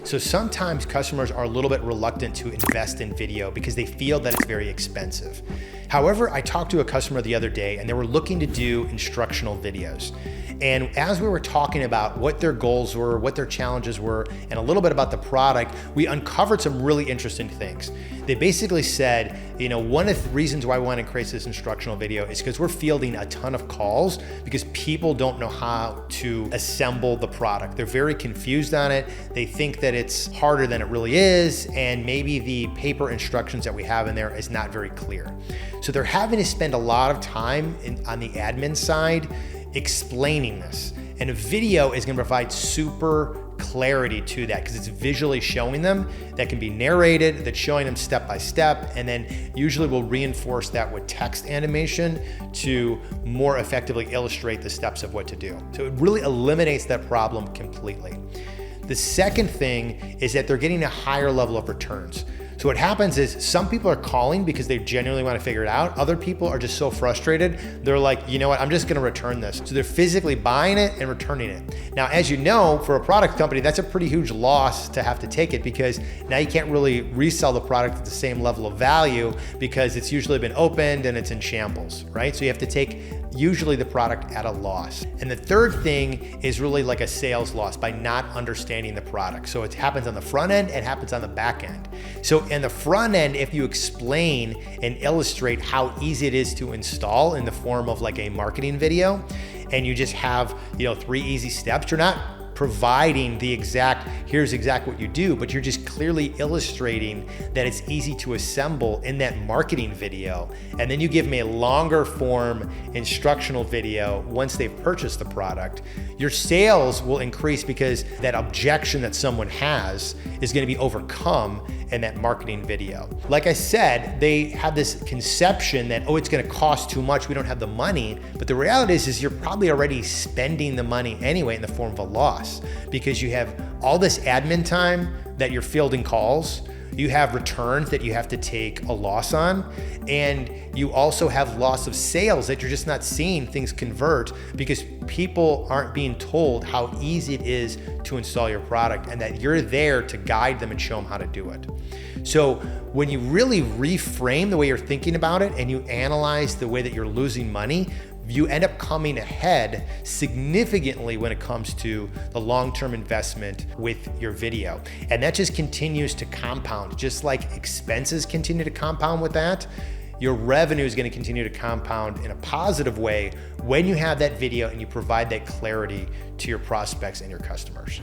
So sometimes customers are a little bit reluctant to invest in video because they feel that it's very expensive. However, I talked to a customer the other day and they were looking to do instructional videos. And as we were talking about what their goals were, what their challenges were, and a little bit about the product, we uncovered some really interesting things. They basically said, one of the reasons why we want to create this instructional video is because we're fielding a ton of calls because people don't know how to assemble the product. They're very confused on it. They think that it's harder than it really is, and maybe the paper instructions that we have in there is not very clear. So they're having to spend a lot of time on the admin side explaining this. And a video is going to provide super clarity to that because it's visually showing them, that can be narrated, that's showing them step by step, and then usually we'll reinforce that with text animation to more effectively illustrate the steps of what to do. So it really eliminates that problem completely. The second thing is that they're getting a higher level of returns. So what happens is some people are calling because they genuinely want to figure it out. Other people are just so frustrated. They're like, you know what, I'm just going to return this. So they're physically buying it and returning it. Now, as you know, for a product company, that's a pretty huge loss to have to take it because now you can't really resell the product at the same level of value because it's usually been opened and it's in shambles, right? So you have to take usually the product at a loss. And the third thing is really like a sales loss by not understanding the product. So it happens on the front end and happens on the back end. So in the front end, if you explain and illustrate how easy it is to install in the form of like a marketing video, and you just have 3 easy steps, you're not providing here's exactly what you do, but you're just clearly illustrating that it's easy to assemble in that marketing video. And then you give them a longer form instructional video once they've purchased the product. Your sales will increase because that objection that someone has is going to be overcome in that marketing video. Like I said, they have this conception that, it's going to cost too much, we don't have the money. But the reality is you're probably already spending the money anyway in the form of a loss because you have all this admin time that you're fielding calls, you have returns that you have to take a loss on, and you also have loss of sales that you're just not seeing things convert because people aren't being told how easy it is to install your product and that you're there to guide them and show them how to do it. So when you really reframe the way you're thinking about it and you analyze the way that you're losing money, you end up coming ahead significantly when it comes to the long-term investment with your video. And that just continues to compound. Just like expenses continue to compound with that, your revenue is going to continue to compound in a positive way when you have that video and you provide that clarity to your prospects and your customers.